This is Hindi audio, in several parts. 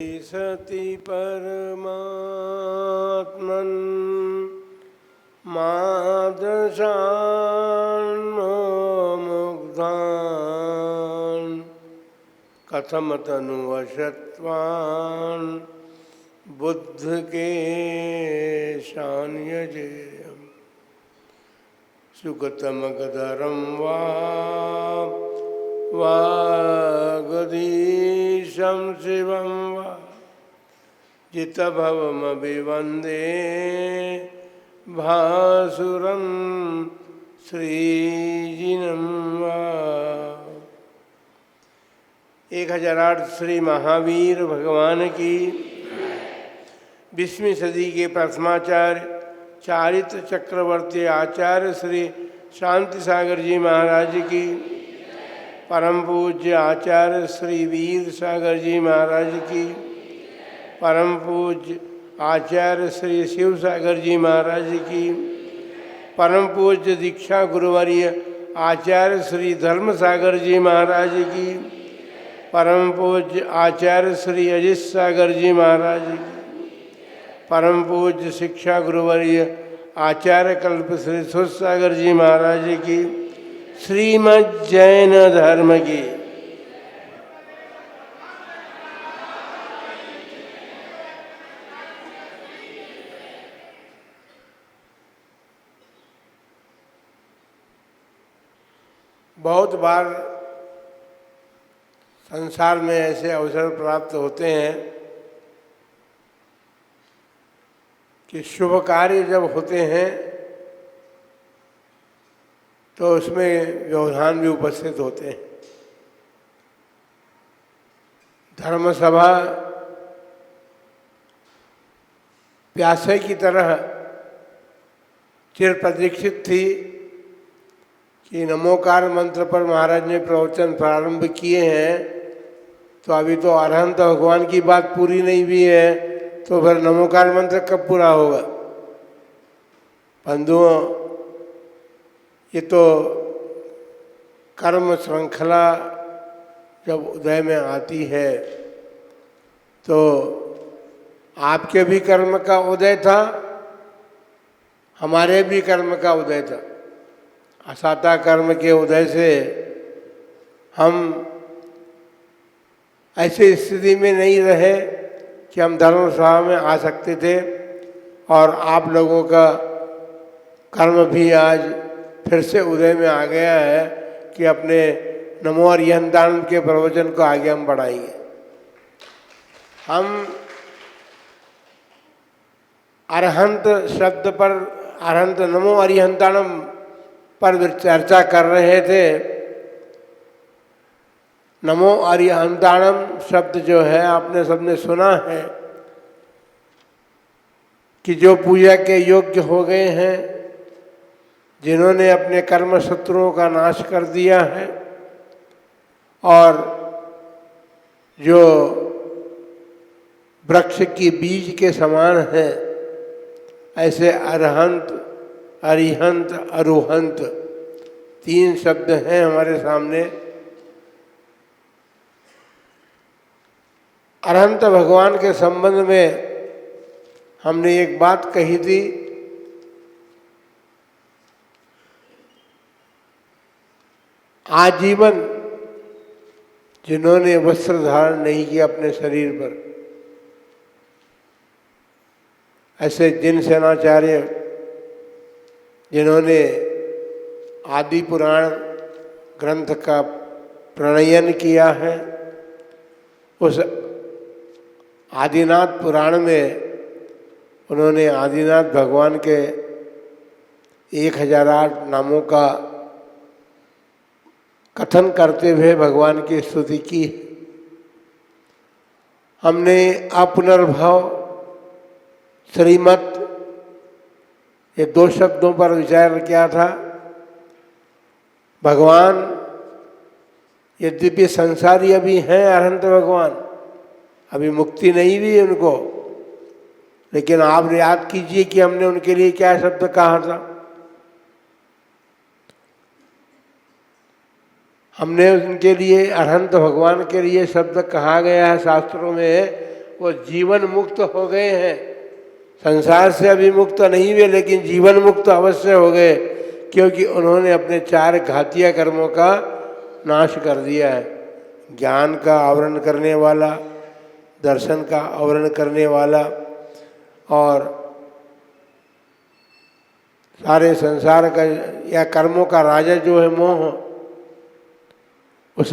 सति परमात्मन् मादशान्मुग्धान् कथम तनुवशत्वान् बुद्ध के शान्यजेयम् सुगतम गदरं वागधीशं शिवं वा जितभवमभिवन्दे भासुरं श्रीजिनं वा। 1008 श्री महावीर भगवान की 20वीं सदी के प्रथमाचार्य चारित्र चक्रवर्ती आचार्य श्री शांति सागर जी महाराज की, परम पूज्य आचार्य श्री वीर सागर जी महाराज की, परम पूज्य आचार्य श्री शिव सागर जी महाराज की, परम पूज्य दीक्षा गुरुवर्य आचार्य श्री धर्म सागर जी महाराज की, परम पूज्य आचार्य श्री अजित सागर जी महाराज की, परम पूज्य शिक्षा गुरुवर्य आचार्य कल्प श्री सुध सागर जी महाराज की, श्रीमद् जैन धर्म की। बहुत बार संसार में ऐसे अवसर प्राप्त होते हैं कि शुभ कार्य जब होते हैं तो उसमें व्यवधान भी उपस्थित होते हैं। धर्म सभा प्यासे की तरह चिर प्रतीक्षित थी कि नमोकार मंत्र पर महाराज ने प्रवचन प्रारंभ किए हैं, तो अभी तो अरहंत भगवान की बात पूरी नहीं हुई है, तो फिर नमोकार मंत्र कब पूरा होगा। बंधुओं, ये तो कर्म श्रृंखला जब उदय में आती है तो आपके भी कर्म का उदय था, हमारे भी कर्म का उदय था। असाता कर्म के उदय से हम ऐसी स्थिति में नहीं रहे कि हम धर्मसभा में आ सकते थे, और आप लोगों का कर्म भी आज फिर से उदय में आ गया है कि अपने नमो अरिहंताणम के प्रवचन को आगे हम बढ़ाएंगे। हम अरहंत शब्द पर, अरहंत नमो अरिहंताणम पर चर्चा कर रहे थे। नमो अरिहंताणम शब्द जो है आपने सबने सुना है कि जो पूजा के योग्य हो गए हैं, जिन्होंने अपने कर्म शत्रुओं का नाश कर दिया है, और जो वृक्ष की बीज के समान है, ऐसे अरहंत, अरिहंत, अरोहंत 3 शब्द हैं हमारे सामने। अरहंत भगवान के संबंध में हमने एक बात कही थी, आजीवन जिन्होंने वस्त्र धारण नहीं किया अपने शरीर पर, ऐसे जिन सेनाचार्य जिन्होंने आदि पुराण ग्रंथ का प्रणयन किया है, उस आदिनाथ पुराण में उन्होंने आदिनाथ भगवान के 1008 नामों का कथन करते हुए भगवान की स्तुति की। हमने अपुनर्भव, श्रीमत, ये 2 शब्दों पर विचार किया था। भगवान यद्यपि संसारी अभी हैं, अरहंत भगवान अभी मुक्ति नहीं हुई उनको, लेकिन आप याद कीजिए कि हमने उनके लिए क्या शब्द कहा था। हमने उनके लिए, अरहंत भगवान के लिए शब्द कहा गया है शास्त्रों में, वो जीवन मुक्त हो गए हैं। संसार से अभी मुक्त नहीं हुए, लेकिन जीवन मुक्त अवश्य हो गए, क्योंकि उन्होंने अपने 4 घातीय कर्मों का नाश कर दिया है। ज्ञान का आवरण करने वाला, दर्शन का आवरण करने वाला, और सारे संसार का या कर्मों का राजा जो है मोह, उस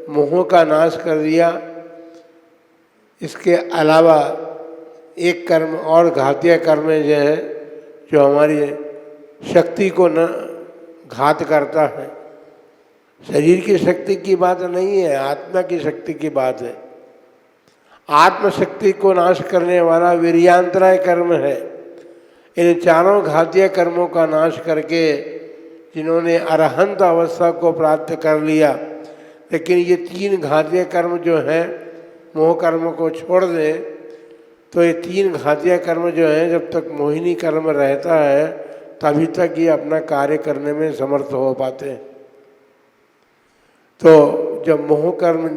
मोह का नाश कर दिया। इसके अलावा एक कर्म और घातीय कर्म जो है, जो हमारी शक्ति को न घात करता है। शरीर की शक्ति की बात नहीं है, आत्मा की शक्ति की बात है। आत्मशक्ति को नाश करने वाला वीर्यांतराय कर्म है। इन 4 घातीय कर्मों का नाश करके जिन्होंने अरहंत अवस्था को प्राप्त कर लिया, लेकिन ये 3 घातीय कर्म जो हैं, मोह कर्म को छोड़ दें तो ये 3 घातीय कर्म जो हैं, जब तक मोहिनी कर्म रहता है तभी तक ये अपना कार्य करने में समर्थ हो पाते हैं। तो जब मोह कर्म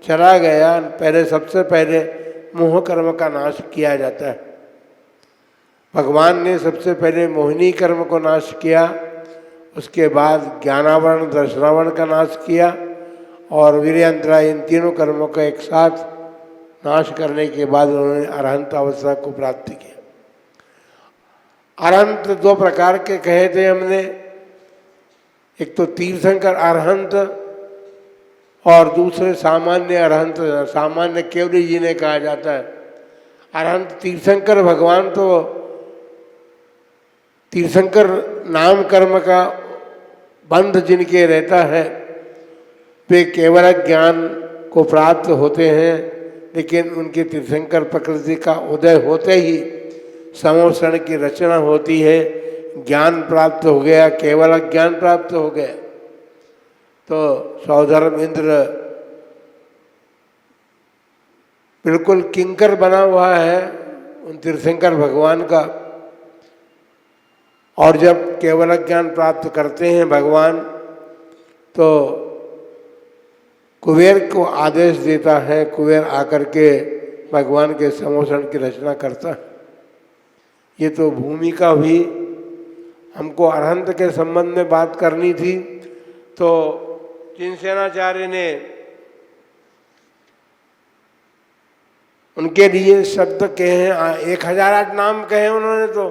चला गया, पहले सबसे पहले मोह कर्म का नाश किया जाता है। भगवान ने सबसे पहले मोहिनी कर्म को नाश किया, उसके बाद ज्ञानावरण दर्शनावरण का नाश किया, और वीर्यंतराय, इन तीनों कर्मों का एक साथ नाश करने के बाद उन्होंने अरहंत अवस्था को प्राप्त किया। अरहंत 2 प्रकार के कहे थे हमने, एक तो तीर्थंकर अरहंत और दूसरे सामान्य अरहंत। सामान्य केवली जी ने कहा जाता है। अरहंत तीर्थंकर भगवान तो तीर्थंकर नाम कर्म का बंध जिनके रहता है, वे केवल ज्ञान को प्राप्त होते हैं, लेकिन उनकी तीर्थंकर प्रकृति का उदय होते ही समोषण की रचना होती है, ज्ञान प्राप्त हो गया, केवल ज्ञान प्राप्त हो गया। तो सौधर्म इंद्र बिल्कुल किंकर बना हुआ है उन तीर्थंकर भगवान का, और जब केवल ज्ञान प्राप्त करते हैं भगवान, तो कुबेर को आदेश देता है, कुबेर आकर के भगवान के समोषण की रचना करता है। ये तो भूमिका हुई। हमको अरहंत के संबंध में बात करनी थी, तो जिनसेनाचार्य ने उनके लिए शब्द कहे हैं, 1008 नाम कहे उन्होंने। तो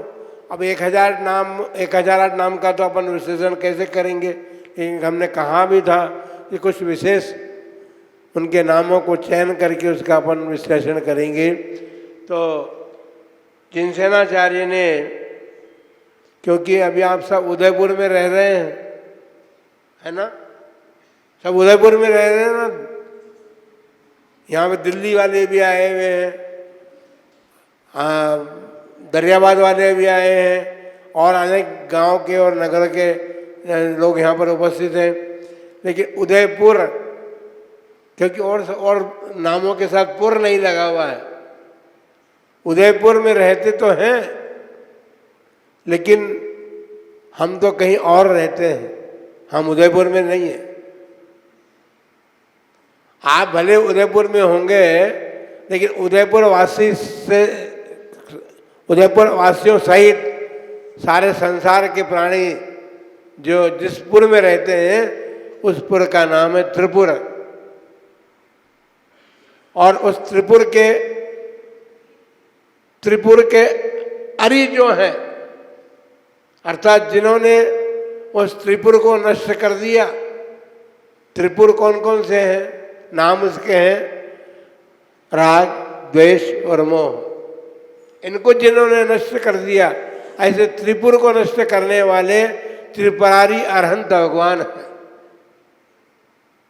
अब 1008 नाम का तो अपन विश्लेषण कैसे करेंगे, लेकिन हमने कहा भी था कि कुछ विशेष उनके नामों को चयन करके उसका अपन विश्लेषण करेंगे। तो जिनसेनाचार्य ने, क्योंकि अभी आप सब उदयपुर में रह रहे हैं, है ना, सब उदयपुर में रह रहे हैं ना, यहाँ पे दिल्ली वाले भी आए हुए हैं, दरियाबाद वाले भी आए हैं, और अनेक गांव के और नगर के लोग यहाँ पर उपस्थित हैं। लेकिन उदयपुर, क्योंकि और नामों के साथ पुर नहीं लगा हुआ है, उदयपुर में रहते तो हैं, लेकिन हम तो कहीं और रहते हैं, हम उदयपुर में नहीं हैं। आप भले उदयपुर में होंगे, लेकिन उदयपुर वासियों सहित सारे संसार के प्राणी जो जिस पुर में रहते हैं, उस पुर का नाम है त्रिपुर। और उस त्रिपुर के अरि जो हैं, अर्थात जिन्होंने उस त्रिपुर को नष्ट कर दिया। त्रिपुर कौन कौन से हैं? नाम उसके हैं राग, द्वेष और मोह। इनको जिन्होंने नष्ट कर दिया, ऐसे त्रिपुर को नष्ट करने वाले त्रिपुरारी अरहंत भगवान है।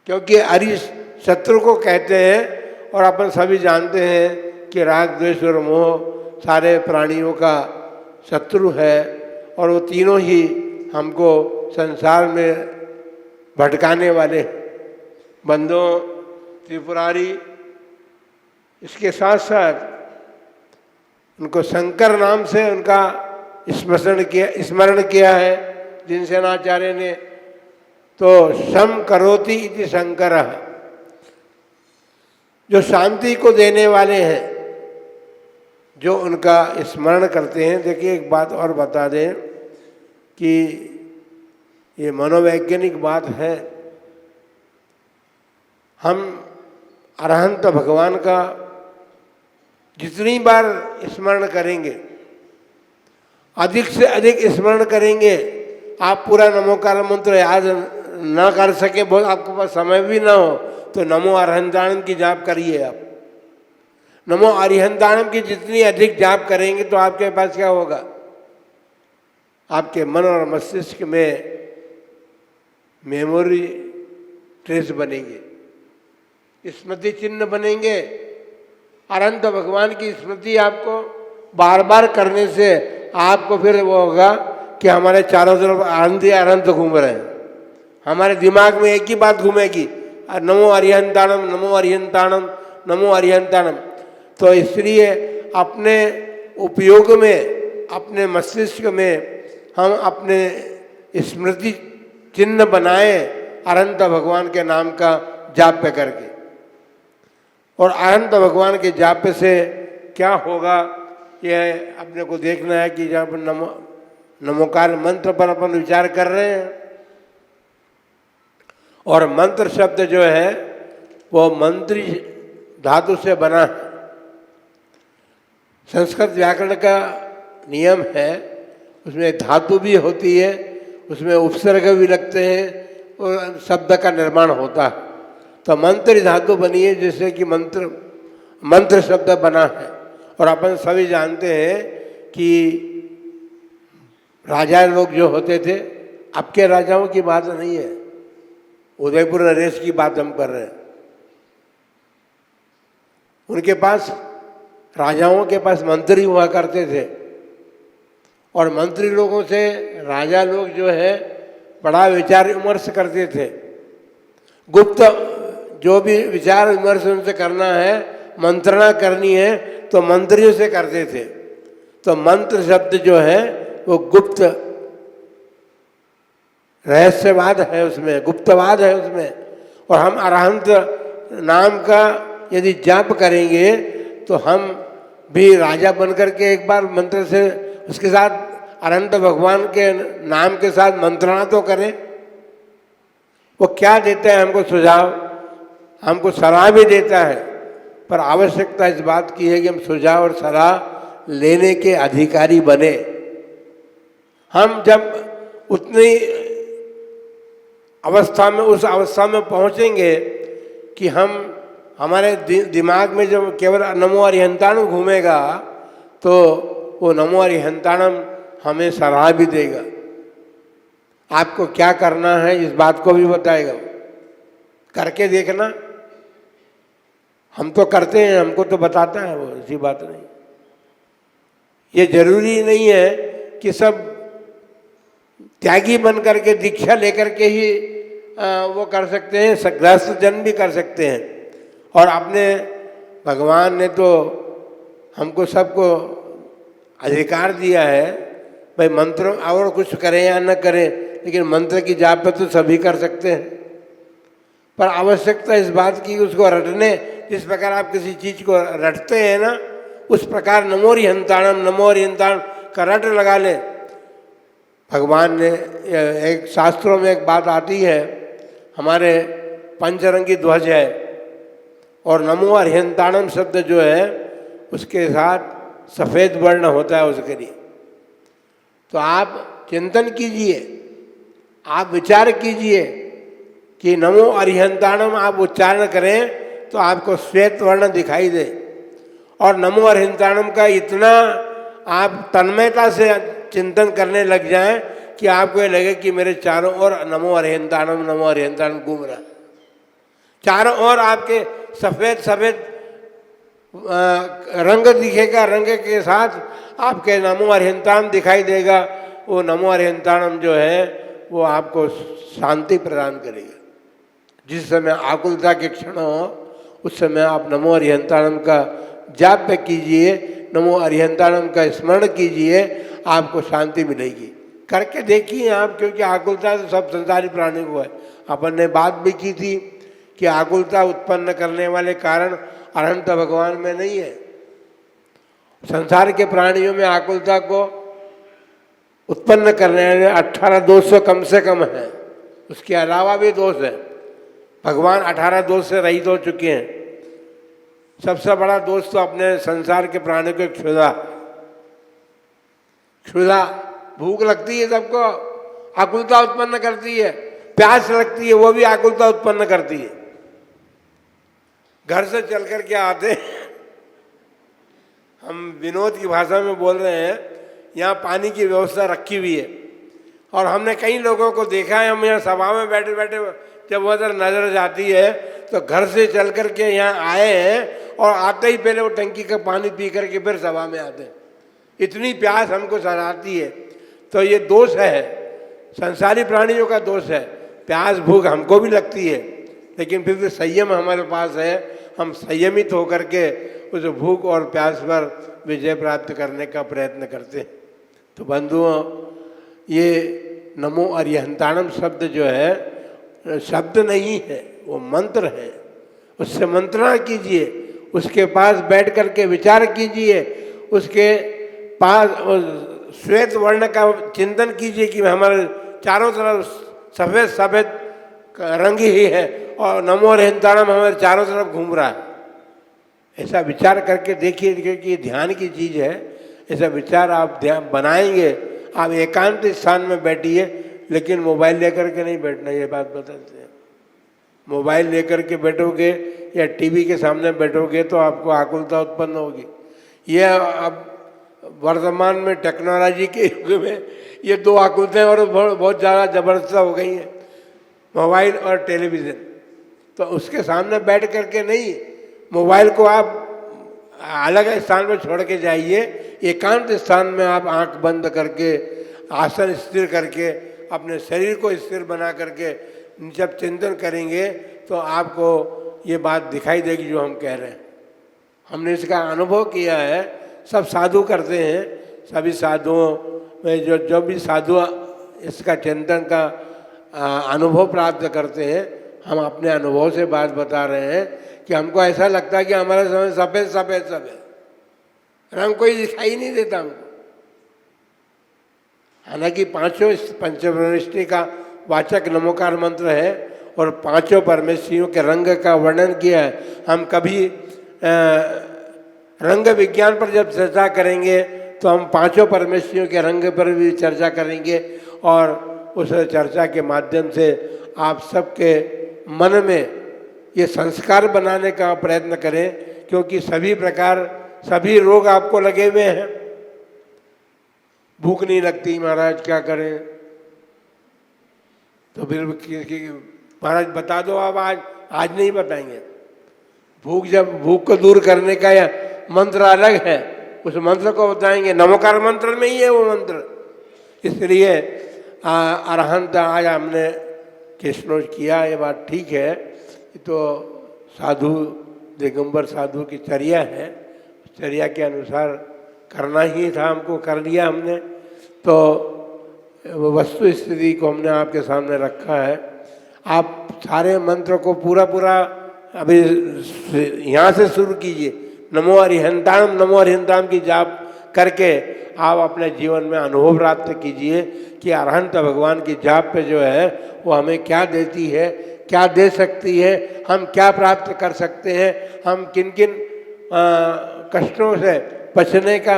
क्योंकि अरि शत्रु को कहते हैं, और अपन सभी जानते हैं कि राग, द्वेष और मोह सारे प्राणियों का शत्रु है, और वो तीनों ही हमको संसार में भटकाने वाले बंदों त्रिपुरारी। इसके साथ साथ उनको शंकर नाम से उनका स्मरण किया है जिनसेनाचार्य ने। तो शम करोति इति शंकर, जो शांति को देने वाले हैं। जो उनका स्मरण करते हैं। देखिए एक बात और बता दें कि ये मनोवैज्ञानिक बात है, हम अरहंत भगवान का जितनी बार स्मरण करेंगे, अधिक से अधिक स्मरण करेंगे, आप पूरा नमोकार मंत्र याद ना कर सके, बहुत आपके पास समय भी ना हो, तो नमो अरिहंताणम की जाप करिए आप। नमो अरिहंताणम की जितनी अधिक जाप करेंगे तो आपके पास क्या होगा, आपके मन और मस्तिष्क में मेमोरी ट्रेस बनेंगे, स्मृति चिन्ह बनेंगे। अनंत भगवान की स्मृति आपको बार बार करने से आपको फिर वो होगा कि हमारे चारों तरफ आनंद ही अनंत घूम रहे हैं, हमारे दिमाग में एक ही बात घूमेगी, नमो अरिहंताणम, नमो अरिहंताणम, नमो अरिहंताणम। तो इसलिए अपने उपयोग में, अपने मस्तिष्क में हम अपने स्मृति चिन्ह बनाए अनंत भगवान के नाम का जाप्य करके। और अनंत भगवान के जाप्य से क्या होगा, यह अपने को देखना है कि जब नमोकार मंत्र पर अपन विचार कर रहे हैं, और मंत्र शब्द जो है वो मंत्री धातु से बना है। संस्कृत व्याकरण का नियम है, उसमें धातु भी होती है, उसमें उपसर्ग भी लगते हैं और शब्द का निर्माण होता है। तो मंत्र धातु बनी है जिससे कि मंत्र शब्द बना है। और अपन सभी जानते हैं कि राजा लोग जो होते थे, अब के राजाओं की बात नहीं है, उदयपुर नरेश की बात हम कर रहे हैं। उनके पास, राजाओं के पास मंत्री हुआ करते थे, और मंत्री लोगों से राजा लोग जो है बड़ा विचार विमर्श करते थे। गुप्त जो भी विचार विमर्श उनसे करना है, मंत्रणा करनी है, तो मंत्रियों से करते थे। तो मंत्र शब्द जो है वो गुप्त रहस्यवाद है, उसमें गुप्तवाद है उसमें। और हम अरहंत नाम का यदि जाप करेंगे तो हम भी राजा बनकर के एक बार मंत्र से, उसके साथ अनंत भगवान के नाम के साथ मंत्रणा तो करें। वो क्या देता है हमको सुझाव, हमको सलाह भी देता है, पर आवश्यकता इस बात की है कि हम सुझाव और सलाह लेने के अधिकारी बने। हम जब उतनी अवस्था में, उस अवस्था में पहुंचेंगे कि हमारे दिमाग में जब केवल नमो अरिहंताणम घूमेगा तो वो नमो अरिहंताणम हमें सलाह भी देगा, आपको क्या करना है इस बात को भी बताएगा। करके देखना, हम तो करते हैं, हमको तो बताता है वो, ऐसी बात नहीं। ये जरूरी नहीं है कि सब त्यागी बन करके दीक्षा लेकर के ही वो कर सकते हैं, गृहस्थ जन भी कर सकते हैं। और अपने भगवान ने तो हमको सबको अधिकार दिया है, भाई मंत्र और कुछ करें या न करें, लेकिन मंत्र की जाप पे तो सभी कर सकते हैं। पर आवश्यकता इस बात की उसको रटने, जिस प्रकार आप किसी चीज़ को रटते हैं ना, उस प्रकार नमो अरिहंताणम का रट लगा लें। भगवान ने एक शास्त्रों में एक बात आती है, हमारे पंचरंगी ध्वज है, और नमो अरिहंताणम शब्द जो है उसके साथ सफ़ेद वर्ण होता है उसके लिए। तो आप चिंतन कीजिए, आप विचार कीजिए कि नमो अरिहंताणम आप उच्चारण करें तो आपको श्वेत वर्ण दिखाई दे, और नमो अरिहंताणम का इतना आप तन्मयता से चिंतन करने लग जाएं कि आपको ये लगे कि मेरे चारों ओर नमो अरिहंताणम घूम रहा है। चारों ओर आपके सफ़ेद सफ़ेद रंग दिखेगा, रंग के साथ आपके नमो अरिहंताणम दिखाई देगा। वो नमो अरिहंताणम जो है वो आपको शांति प्रदान करेगा। जिस समय आकुलता के क्षण हो उस समय आप नमो अरिहंताणम का जाप कीजिए, नमो अरिहंताणम का स्मरण कीजिए, आपको शांति मिलेगी। करके देखिए आप, क्योंकि आकुलता तो सब संसारी प्राणी को है। अपन ने बात भी की थी कि आकुलता उत्पन्न करने वाले कारण अनंत भगवान में नहीं है। संसार के प्राणियों में आकुलता को उत्पन्न करने वाले 18 दोष तो कम से कम है, उसके अलावा भी दोष है। भगवान 18 दोष से रहित हो चुके हैं। सबसे बड़ा दोष तो अपने संसार के प्राणियों को क्षुधा। क्षुधा, भूख लगती है सबको, आकुलता उत्पन्न करती है। प्यास लगती है, वो भी आकुलता उत्पन्न करती है। घर से चल कर के आते हम विनोद की भाषा में बोल रहे हैं, यहाँ पानी की व्यवस्था रखी हुई है और हमने कई लोगों को देखा है, हम यहाँ सभा में बैठे बैठे जब उधर नजर जाती है तो घर से चल कर के यहाँ आए हैं और आते ही पहले वो टंकी का पानी पी करके फिर सभा में आते हैं। इतनी प्यास हमको सराहती है। तो ये दोष है, संसारी प्राणियों का दोष है। प्यास भूख हमको भी लगती है, लेकिन फिर भी संयम हमारे पास है। हम संयमित होकर के उस भूख और प्यास पर विजय प्राप्त करने का प्रयत्न करते हैं। तो बंधुओं, ये नमो अरिहंताणम शब्द जो है शब्द नहीं है, वो मंत्र है। उससे मंत्रणा कीजिए, उसके पास बैठ करके विचार कीजिए, उसके पास श्वेत वर्ण का चिंतन कीजिए कि हमारे चारों तरफ सफ़ेद सफ़ेद रंग ही है और नमो अरिहंताणम हमारे चारों तरफ घूम रहा है। ऐसा विचार करके देखिए, क्योंकि ये ध्यान की चीज़ है। ऐसा विचार आप ध्यान बनाएंगे। आप एकांत स्थान में बैठिए, लेकिन मोबाइल लेकर के नहीं बैठना, ये बात बताते हैं। मोबाइल लेकर के बैठोगे या टीवी के सामने बैठोगे तो आपको आकुलता उत्पन्न होगी। ये अब वर्तमान में टेक्नोलॉजी के युग में ये दो आकुलताएं और बहुत ज़्यादा ज़बरदस्त हो गई हैं, मोबाइल और टेलीविज़न। तो उसके सामने बैठ करके नहीं, मोबाइल को आप अलग स्थान पर छोड़ के जाइए। एकांत स्थान में आप आंख बंद करके, आसन स्थिर करके, अपने शरीर को स्थिर बना करके जब चिंतन करेंगे तो आपको ये बात दिखाई देगी जो हम कह रहे हैं। हमने इसका अनुभव किया है। सब साधु करते हैं, सभी साधुओं में जो भी साधु इसका चिंतन का अनुभव प्राप्त करते हैं, हम अपने अनुभव से बात बता रहे हैं कि हमको ऐसा लगता है कि हमारे समय सफ़ेद सफ़ेद सफ़ेद रंग कोई दिखाई नहीं देता हमको। हालांकि पांचों पंचब्रह्मविष्णु का वाचक नमोकार मंत्र है और पांचों परमेश्वरियों के रंग का वर्णन किया है। हम कभी रंग विज्ञान पर जब चर्चा करेंगे तो हम पांचों परमेश्वरियों के रंग पर भी चर्चा करेंगे और उस चर्चा के माध्यम से आप सबके मन में ये संस्कार बनाने का प्रयत्न करें, क्योंकि सभी रोग आपको लगे हुए हैं। भूख नहीं लगती, महाराज क्या करें? तो फिर महाराज बता दो, आप आज नहीं बताएंगे। भूख को दूर करने का या मंत्र अलग है, उस मंत्र को बताएंगे। नमोकार मंत्र में ही है वो मंत्र। इसलिए अरहंत आज हमने कृष्णोज किया, ये बात ठीक है। तो साधु दिगंबर साधु की चर्या है, चर्या के अनुसार करना ही था, हमको कर लिया हमने। तो वस्तु स्थिति को हमने आपके सामने रखा है। आप सारे मंत्र को पूरा अभी यहाँ से शुरू कीजिए। नमो अरिहंताम की जाप करके आप अपने जीवन में अनुभव प्राप्त कीजिए कि अरहंत भगवान की जाप पे जो है वो हमें क्या देती है, क्या दे सकती है, हम क्या प्राप्त कर सकते हैं, हम किन किन कष्टों से बचने का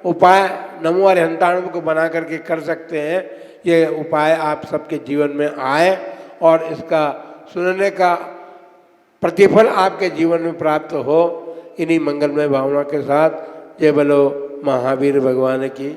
उपाय नमो अरिहंताणम को बना करके कर सकते हैं। ये उपाय आप सबके जीवन में आए और इसका सुनने का प्रतिफल आपके जीवन में प्राप्त हो। इन्हीं मंगलमय भावना के साथ जय बोलो महावीर भगवान की।